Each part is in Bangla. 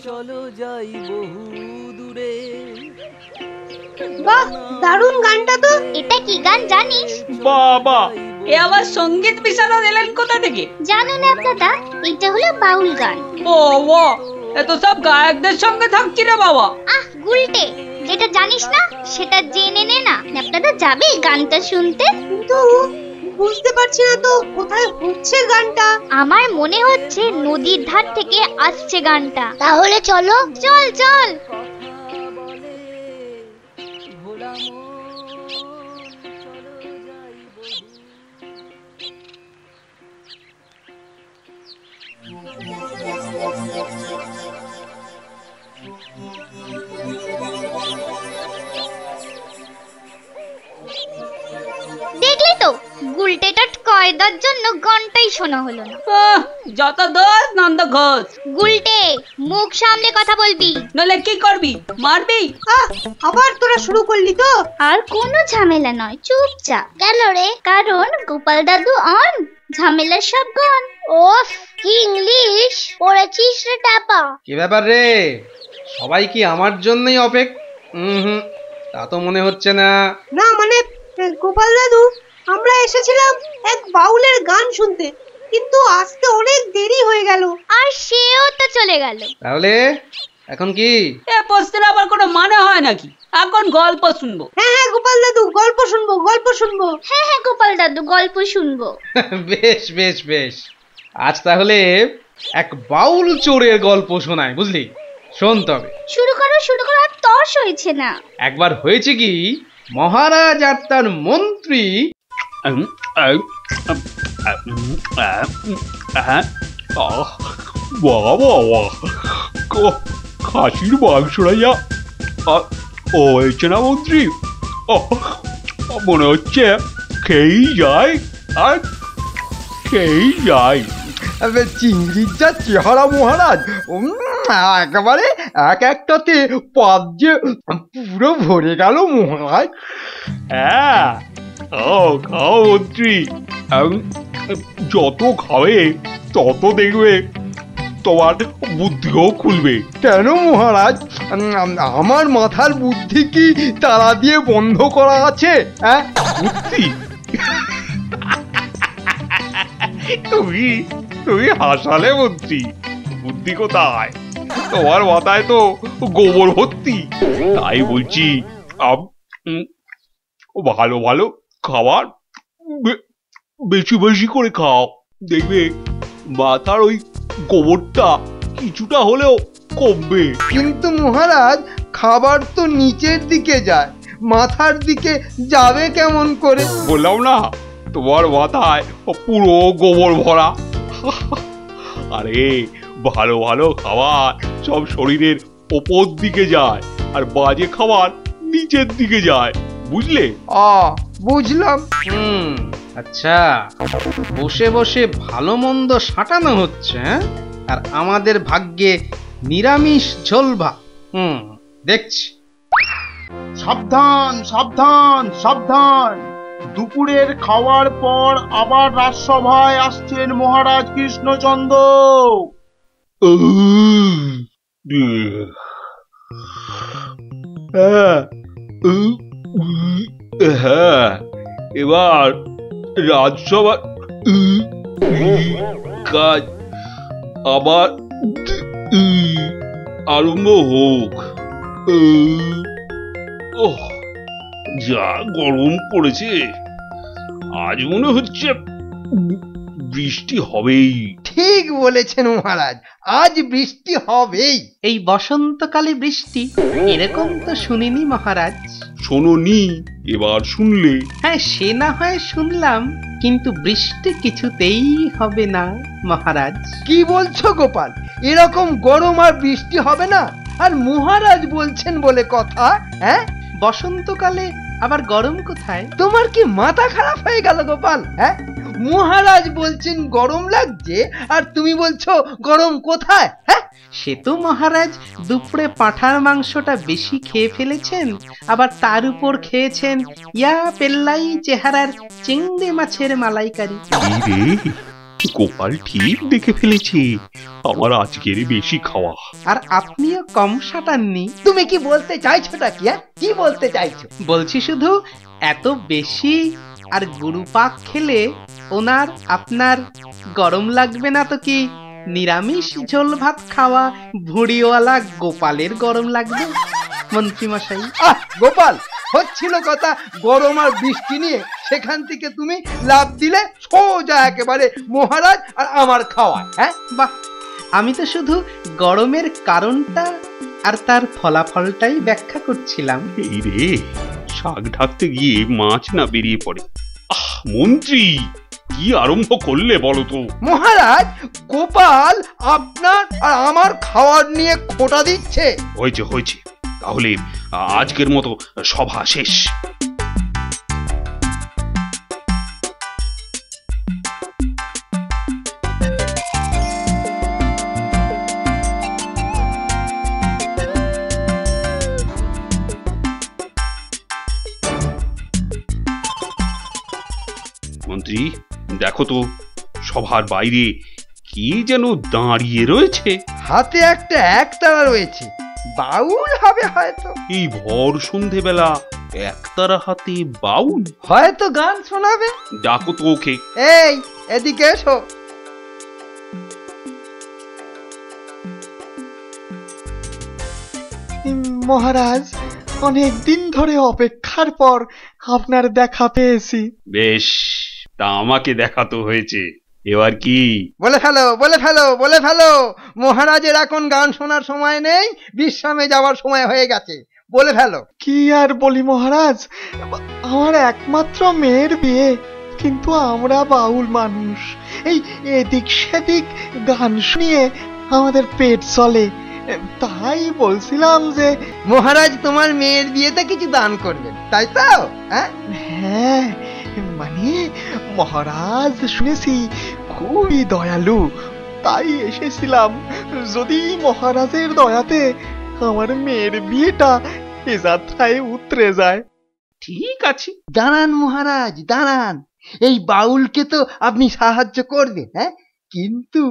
চলো যাই বহু দূরে। বাহ, দারুণ গানটা তো। এটা কি গান জানিস? বাবা, এ আবার সঙ্গীত বিশারদ এলেন কোথা থেকে? জানো না দাদা, এটা হলো বাউল গান। বাবা, এত সব গায়কদের সঙ্গে থাকছি রে বাবা। আহ গুলটে, যেটা জানিস না সেটা জেনে নে না। আপনারা যাবে গানটা শুনতে? কিন্তু বুঝতে পারছি না তো কোথায় হচ্ছে গানটা। আমার মনে হচ্ছে নদীর ধার থেকে আসছে গানটা। তাহলে চলো, চল চল। দেখলি তো, গুলটেটার কয়দার জন্য গানটাই শোনা হলো না। যত দোষ নন্দ ঘোষ। গুলটে, মুখ সামলে কথা বলবি, নলে কি করবি? মারবি? আবার তোরা শুরু করলি তো। আর কোনো ঝামেলা নয়, চুপচাপ। কেন রে? কারণ গোপাল দাদু অন, ঝামেলার সব গান। ওফ, কি ইংলিশ পড়েছিস রে টাপা। কি ব্যাপার রে, সবাই কি আমার জন্যই তা তো মনে হচ্ছে না। না মানে গোপাল দাদু, আমরা এসেছিলাম এক বাউলের গান শুনতে, কিন্তু আসতে অনেক দেরি হয়ে গেল। আর সেও তো চলে গেল। তাহলে এখন কি? এ প্রশ্নের আবার কোনো মানে হয় নাকি? এখন গল্প শুনবো। হ্যাঁ হ্যাঁ গোপাল দাদু, গল্প শুনবো, গল্প শুনবো। হ্যাঁ হ্যাঁ গোপাল দাদু, গল্প শুনবো। বেশ বেশ বেশ, আজ তাহলে এক বাউল চোরের গল্প শোনায়, বুঝলি? শোন তবে। শুরু করো শুরু করো, আর তর্স হয়েছে না। একবার হয়েছে কি, মহারাজ আর তার মন্ত্রী খাসির মাংস রাইয়া ও হয়েছে না মন্ত্রী? মনে হচ্ছে খেয়েই যায় আর খেয়েই যায়। চিংড়ির যা চেহারা মহারাজ, একেবারে এক একটাতে পাত যে পুরো ভরে গেল মহারাজ। হ্যাঁ, খাও খাও মন্ত্রী, যত খাবে তত দেখবে তোমার বুদ্ধিও খুলবে। কেন মহারাজ, আমার মাথার বুদ্ধি কি তালা দিয়ে বন্ধ করা আছে? হ্যাঁ, বুদ্ধি? তুমি হাসালে মন্ত্রী, বুদ্ধি কোথায়? তোমার মাথায় তো গোবর ভর্তি। তাই বলছি, ভালো ভালো খাবার বেশি বেশি করে খাও, দেখবে মাথার ওই গোবরটা কিছুটা হলেও কমবে। কিন্তু মহারাজ, খাবার তো নিচের দিকে যায়, মাথার দিকে যাবে কেমন করে? বললাম না, তোমার মাথায় পুরো গোবর ভরা। আরে ভালো ভালো খাবার সব শরীরের ওপর দিকে যায়, আর বাজে খাবার নিচের দিকে যায়, বুঝলে? বুঝলাম। আচ্ছা, বসে বসে ভালো মন্দ সাঁটানো হচ্ছে, আর আমাদের ভাগ্যে নিরামিষ ঝোল ভাত। দেখছি। সাবধান সাবধান সাবধান, দুপুরের খাওয়ার পর আবার রাজসভায় আসছেন মহারাজ কৃষ্ণচন্দ্র। হ্যাঁ, এবার রাজসভা কাজ আবার আরম্ভ হোক। যা গরম পড়েছে, আজ মনে হচ্ছে বৃষ্টি হবেই। ঠিক বলেছেন মহারাজ, আজ বৃষ্টি হবেই। এই বসন্তকালে বৃষ্টি, এরকম তো শুনিনি মহারাজ। শোনোনি, এবার শুনলে? হ্যাঁ, সে না হয় শুনলাম, কিন্তু বৃষ্টি কিছুতেই হবে না মহারাজ। কি বলছো গোপাল, এরকম গরম আর বৃষ্টি হবে না? আর মহারাজ বলছেন বলে কথা। হ্যাঁ, বসন্তকালে আবার গরম কোথায়? তোমার কি মাথা খারাপ হয়ে গেল গোপাল? হ্যাঁ, মহারাজ বলছেন গরম লাগছে, আর তুমি বলছো গরম কোথায়? হ্যাঁ, সে তো মহারাজ দুপুরে পাঁঠার মাংসটা বেশি খেয়ে ফেলেছেন, আবার তার উপর খেয়েছেন ইয়া পেল্লাই চেহারার চিংড়ি মাছের মালাইকারি। গোপাল ঠিক দেখে ফেলেছে আমার আজকের বেশি খাওয়া। আর আপনিও কম সাটাননি। তুমি কি বলতে চাইছোটা কি? কি বলতে চাইছো? বলছি শুধু এত বেশি আর গুরুপাক খেলে ওনার আপনার গরম লাগবে না তো কি নিরামিষ ঝোল ভাত খাওয়া ভুড়িওয়ালা গোপালের গরম লাগবে মন্ত্রী মশাই? গোপাল, হচ্ছিল কথা গরম আর বৃষ্টি নিয়ে, সেখান থেকে তুমি লাভ দিলে সোজা একেবারে মহারাজ আর আমার খাওয়া। হ্যাঁ বাহ, আমি তো শুধু গরমের কারণটা আর তার ফলাফলটাই ব্যাখ্যা করছিলাম। এই রে, শাক ঢাকতে গিয়ে মাছ না বেরিয়ে পড়ে। মন্ত্রী, কি আরম্ভ করলে বলো তো? মহারাজ, গোপাল আপনার আর আমার খাওয়ার নিয়ে খোঁটা দিচ্ছে। হয়েছে হয়েছে, তাহলে আজকের মতো সভা শেষ। মন্ত্রী, দেখো তো সভার বাইরে কি যেন দাঁড়িয়ে রয়েছে। হাতে একটা একতারা রয়েছে, বাউল হবে হয়তো। এই ভর সন্ধেবেলা একতারা হাতে বাউল? হয়তো গান শোনাবে। ডাকো তো ওকে। এই, এদিকে এসো। মহারাজ, অনেক দিন ধরে অপেক্ষার পর আপনার দেখা পেয়েছি। বেশ, তা আমাকে দেখাতো হয়েছে, এবার কি? বলে ফেলো, বলে ফেলো, বলে ফেলো। মহারাজের এখন গান শোনার সময় নেই, বিশ্রামে যাওয়ার সময় হয়ে গেছে। বলে ফেলো। কি আর বলি মহারাজ, আমার একমাত্র মেয়ের বিয়ে, কিন্তু আমরা বাউল মানুষ, এই এদিক সেদিক গান শুনিয়ে আমাদের পেট চলে। তাই বলছিলাম যে মহারাজ তোমার মেয়ের বিয়েতে কিছু দান করবেন, তাই তো? হ্যাঁ, মানে মহারাজ শুনেছি খুবই দয়ালু, তাই এসেছিলাম। যদি মহারাজের দয়াতে আমার মেয়ের বিয়েটা এ যাত্রায় উতরে যায়। ঠিক আছে, দাঁড়ান মহারাজ, দাঁড়ান। এই বাউলকে তো আপনি সাহায্য করবেন, হ্যাঁ, কিন্তু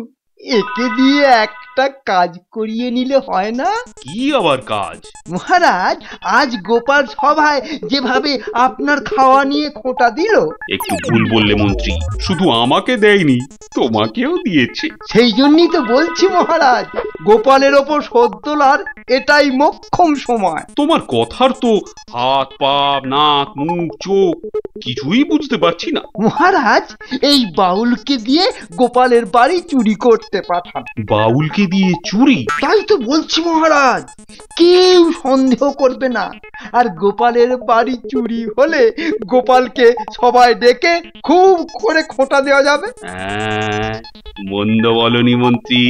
একে দিয়ে একটা কাজ করিয়ে নিলে হয় না? কি আবার কাজ? মহারাজ, আজ গোপাল সভায় যেভাবে আপনার খাওয়া নিয়ে খোঁটা দিল। একটু ভুল বললে মন্ত্রী, শুধু আমাকে দেয়নি, তোমাকেও দিয়েছে। সেই জন্যই তো বলছি মহারাজ, গোপালের ওপর শোধ তোলার এটাই মোক্ষম সময়। তোমার কথার তো হাত পা নাক মুখ চোখ কিছুই বুঝতে পারছি না। মহারাজ, এই বাউলকে দিয়ে গোপালের বাড়ি চুরি করতে পাঠান। বাউলকে দিয়ে চুরি? তাই তো বলছি মহারাজ, কেউ সন্দেহ করবে না। আর গোপালের বাড়ি চুরি হলে গোপালকে সবাই ডেকে খুব করে খোঁটা দেওয়া যাবে। মন্দ বলনি মন্ত্রী,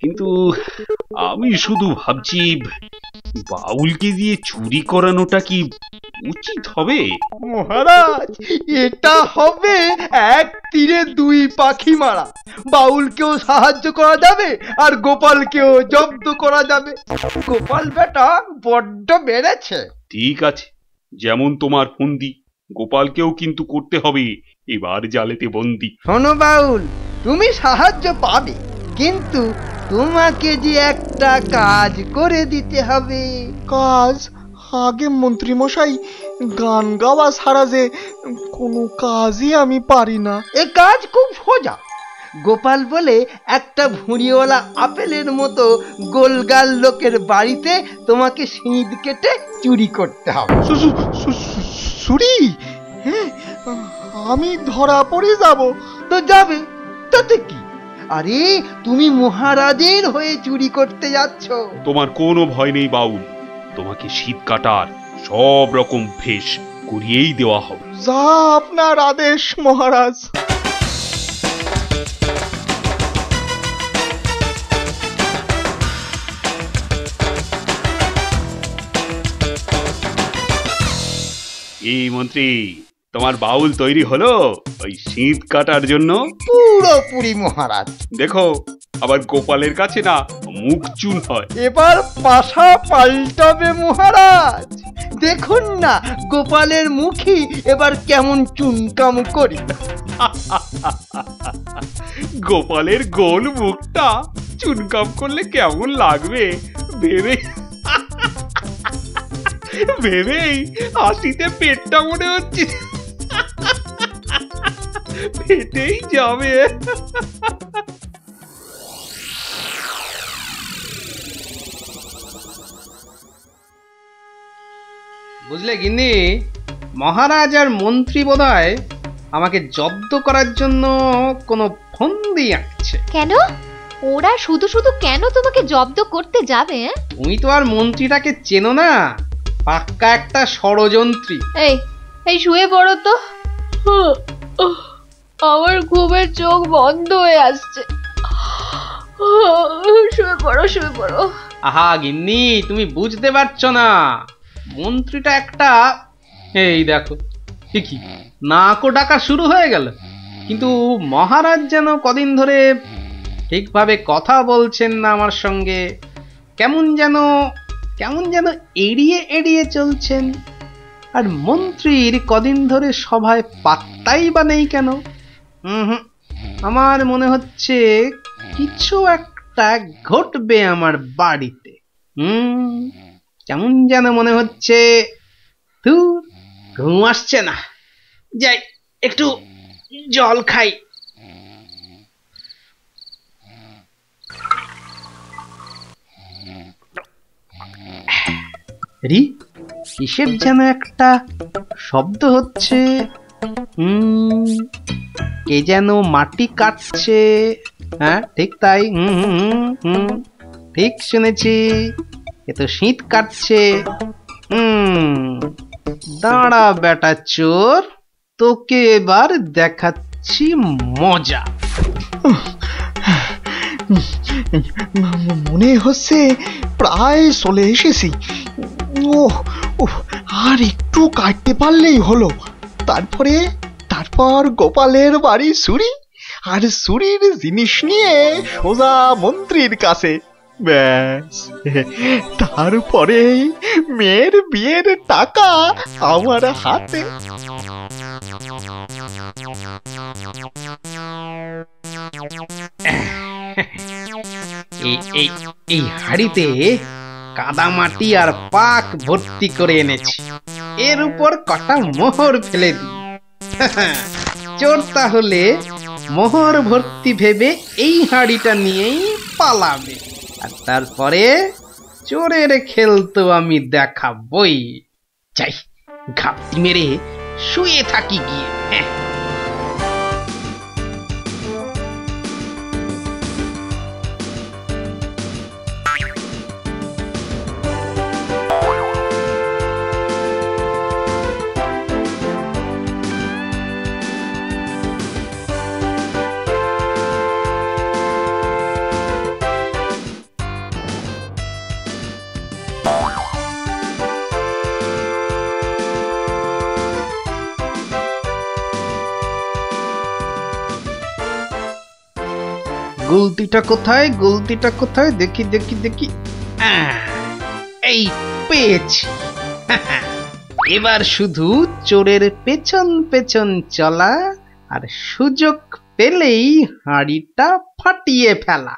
কিন্তু আমি শুধু ভাবছি বাউলকে দিয়ে চুরি করানোটা কি উচিত হবে? মহারাজ, এটা হবে এক তীরে দুই পাখি মারা। বাউলকেও সাহায্য করা যাবে আর গোপালকেও জব্দ করা যাবে। গোপাল বেটা বড্ড বেড়েছে। ঠিক আছে, যেমন তোমার ফন্দি, গোপালকেও কিন্তু করতে হবে এবার জালেতে বন্দি। শোনো বাউল, তুমি সাহায্য পাবে, কিন্তু তোমাকে যে একটা কাজ করে দিতে হবে। কাজ? আগে মন্ত্রী মশাই, গান গাওয়া ছাড়া যে কোনো কাজই আমি পারি না। এ কাজ খুব সোজা। গোপাল বলে একটা ভুঁড়িওয়ালা আপেলের মতো গোলগাল লোকের বাড়িতে তোমাকে সিঁধ কেটে চুরি করতে হবে। চুরি? হ্যাঁ, আমি ধরা পড়ে যাব তো? যাবে, তাতে কি? আরে, তুমি মহারাজের হয়ে চুরি করতে যাচ্ছ। তোমার কোনো ভয় নেই বাউল, তোমাকে শীত কাটার সব রকম ভেষ করিয়েই দেওয়া হবে। যা আপনার আদেশ মহারাজ। এই মন্ত্রী, তোমার বাউল তৈরি হলো ওই শীত কাটার জন্য? পুরোপুরি মহারাজ। দেখো, আবার গোপালের কাছে না মুখ চুন হয়। এবার পাশা পাল্টাবে মহারাজ। দেখুন না গোপালের মুখই এবার কেমন চুনকাম করি। গোপালের গোল মুখটা চুনকাম করলে কেমন লাগবে ভেবে ভেবেই হাসিতে পেটটা মনে হচ্ছে পেটেই যাবে। বুঝলে গিন্নি, মহারাজ আর মন্ত্রী বোধহয় আমাকে জব্দ করার জন্য কোনো ফন্দি আঁকছে। কেন? ওরা শুধু শুধু কেন তোমাকে জব্দ করতে যাবে? তুমি তো আর মন্ত্রীটাকে চেনো না, পাক্কা একটা ষড়যন্ত্রী। এই এই শুয়ে পড়ো তো, আমার ঘুমের চোখ বন্ধ হয়ে আসছে। শুয়ে পড়ো শুয়ে পড়ো। আহা গিন্নি, তুমি বুঝতে পারছো না, মন্ত্রীটা একটা, এই দেখো ঠিকই নাকও ডাকা শুরু হয়ে গেল। কিন্তু মহারাজ যেন কদিন ধরে ঠিকভাবে কথা বলছেন না আমার সঙ্গে, কেমন যেন এড়িয়ে এড়িয়ে চলছেন। আর মন্ত্রীর কদিন ধরে সভায় পাত্তাই বা নেই কেন? আমার মনে হচ্ছে কিছু একটা ঘটবে আমার বাড়িতে। কেমন যেন মনে হচ্ছে। ঘুম আসছে না, যাই একটু জল খাই। কিসের যেন একটা শব্দ হচ্ছে, কে যেন মাটি কাটছে। হ্যাঁ ঠিক তাই, ঠিক শুনেছি, এ তো শীত কাটছে। দাঁড়া বেটা চোর, তোকে এবার দেখাচ্ছি মজা। মনে হচ্ছে প্রায় চলে এসেছি। আর একটু কাটতে পারলেই হলো। তারপর গোপালের বাড়ি চুরি, আর চুরির জিনিস নিয়ে সোজা মন্ত্রীর কাছে। ব্যাস, তারপরে মেয়ের বিয়ের টাকা আমার হাতে। এই হাড়িতে কাদামাটি আর পাক ভর্তি করে এনেছি, এর উপর কটা মোহর ফেলে দিই। চোর তাহলে মোহর ভর্তি ভেবে এই হাড়িটা নিয়েই পালাবে, আর তারপরে চোরের খেল তো আমি দেখাবই। যাই ঘাপটি মেরে শুয়ে থাকি গিয়ে। গুলতিটা কোথায় দেখি। এই পেয়েছি। এবার শুধু চোরের পেছন পেছন চলা, আর সুযোগ পেলেই হাঁড়িটা ফাটিয়ে ফেলা।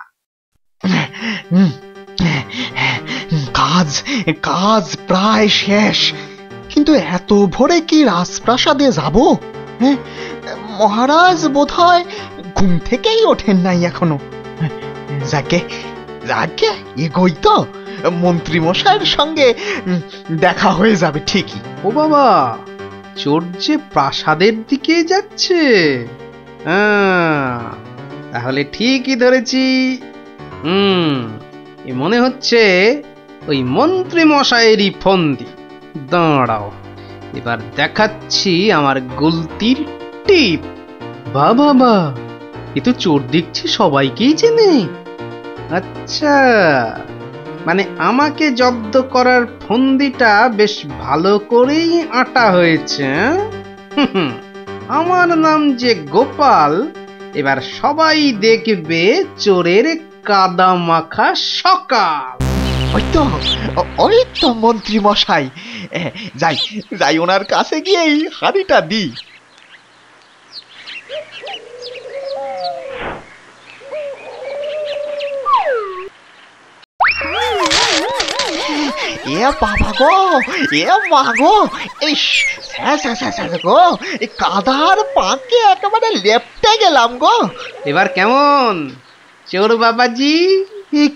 কাজ প্রায় শেষ, কিন্তু এত ভোরে কি রাজপ্রাসাদে যাব? মহারাজ বোধহয় ঘুম থেকেই ওঠেন নাই এখনো। যাকে এগোই তো, মন্ত্রী মশাইয়ের সঙ্গে দেখা হয়ে যাবে ঠিকই। ও বাবা, চোর যে প্রাসাদের দিকে যাচ্ছে। তাহলে ঠিকই ধরেছি। মনে হচ্ছে ওই মন্ত্রী মশাইয়েরই ফন্দি। দাঁড়াও, এবার দেখাচ্ছি আমার গুলতির টিপ। বাবা, এ তো চোর দেখছি সবাইকেই চেনে। আচ্ছা, মানে আমাকে জব্দ করার ফন্দিটা বেশ ভালো করেই আটা হয়েছে। আমার নাম যে গোপাল, এবার সবাই দেখবে চোরের কাদা মাখা সকাল। ওই তো মন্ত্রী মশাই, যাই ওনার কাছে গিয়েই হাঁড়িটা দিই। এ বাবা গো, এ মা গো, এই গো, এই কাদার পাকে একেবারে লেপটে গেলাম গো। এবার কেমন চোর বাবাজি?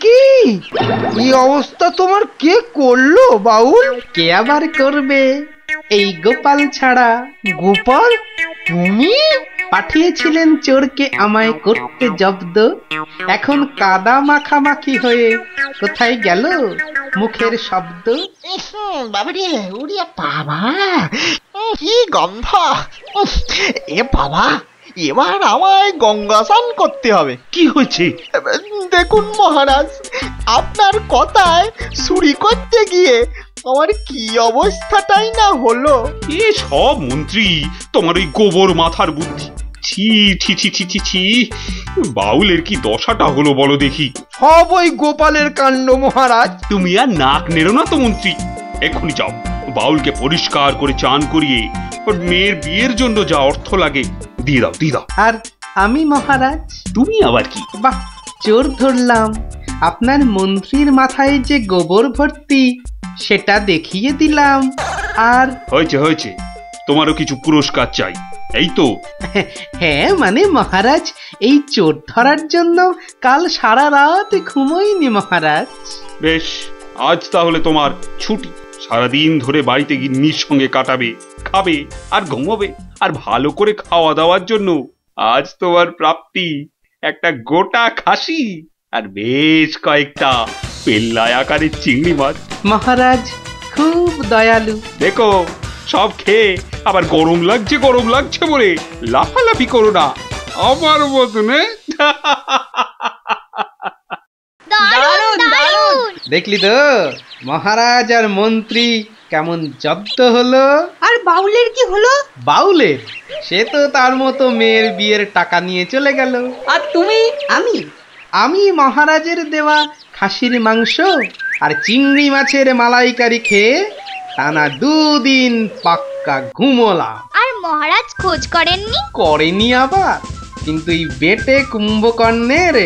কি এই অবস্থা তোমার কে করলো বাউল? কে আবার করবে, এই গোপাল ছাড়া। গোপাল? তুমি পাঠিয়েছিলেন চোরকে আমায় করতে জব্দ, এখন কাদা মাখামাখি হয়ে কোথায় গেল মুখের শব্দ? বাবারে, উড়িয়া বাবা, কি গন্ধ! এ বাবা, এবার আমায় গঙ্গা স্নান করতে হবে। কি হয়েছে? দেখুন মহারাজ, আপনার কথায় চুরি করতে গিয়ে আমার কি অবস্থাটাই না হলো। এ সব মন্ত্রী তোমার ওই গোবর মাথার বুদ্ধি। ছি ছি ছি ছি ছি ছি, বাউলের কি দশাটা হলো বলো দেখি। সব ওই গোপালের কাণ্ড মহারাজ। তুমি আর নাক নেড়ো না তো মন্ত্রী, এক্ষুনি যাও বাউলকে পরিষ্কার করে চান করিয়ে ওর মেয়ের বিয়ের জন্য যা অর্থ লাগে দিয়ে দাও, দিয়ে দাও। আর আমি মহারাজ? তুমি আবার কি? বাহ, চোর ধরলাম, আপনার মন্ত্রীর মাথায় যে গোবর ভর্তি সেটা দেখিয়ে দিলাম। আর হয়েছে হয়েছে, তোমারও কিছু পুরস্কার চাই, এই তো? হ্যাঁ মানে মহারাজ, এই চোর ধরার জন্য কাল সারা রাত ঘুমোইনি মহারাজ। বেশ, আজ তাহলে তোমার ছুটি। সারাদিন ধরে বাড়িতে গিন্নির সঙ্গে কাটাবে, খাবে আর ঘুমোবে। আর ভালো করে খাওয়া দাওয়ার জন্য আজ তোমার প্রাপ্তি একটা গোটা খাসি আর বেশ কয়েকটা পেল্লাই আকারের চিংড়ি মাছ। মহারাজ খুব দয়ালু। দেখো, সব খেয়ে আবার গরম লাগছে বলে লাফালাফি করো না আমার মতনে। দারুণ দারুণ। দেখলি তো মহারাজ আর মন্ত্রী কেমন জব্দ হলো। আর বাউলের কি হলো? বাউলের? সে তো তার মতো মেয়ের বিয়ের টাকা নিয়ে চলে গেল। আর তুমি? আমি মহারাজের দেওয়া খাসির মাংস আর চিংড়ি মাছের মালাইকারি খেয়ে টানা 2 দিন পাক্কা ঘুমোলাম। আর মহারাজ খোঁজ করেননি? করেনি আবার, কিন্তু এই বেটে কুম্ভকর্ণের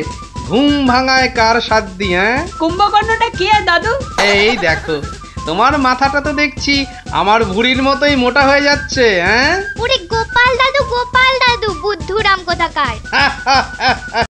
ঘুম ভাঙায় কার সাধ্যি? হ্যাঁ, কুম্ভকর্ণটা কে দাদু? এই দেখো, তোমার মাথাটা তো দেখছি আমার ভুঁড়ির মতোই মোটা হয়ে যাচ্ছে। হ্যাঁ, ওরে গোপাল দাদু, গোপাল দাদু, বুদ্ধুরাম কোথাকার।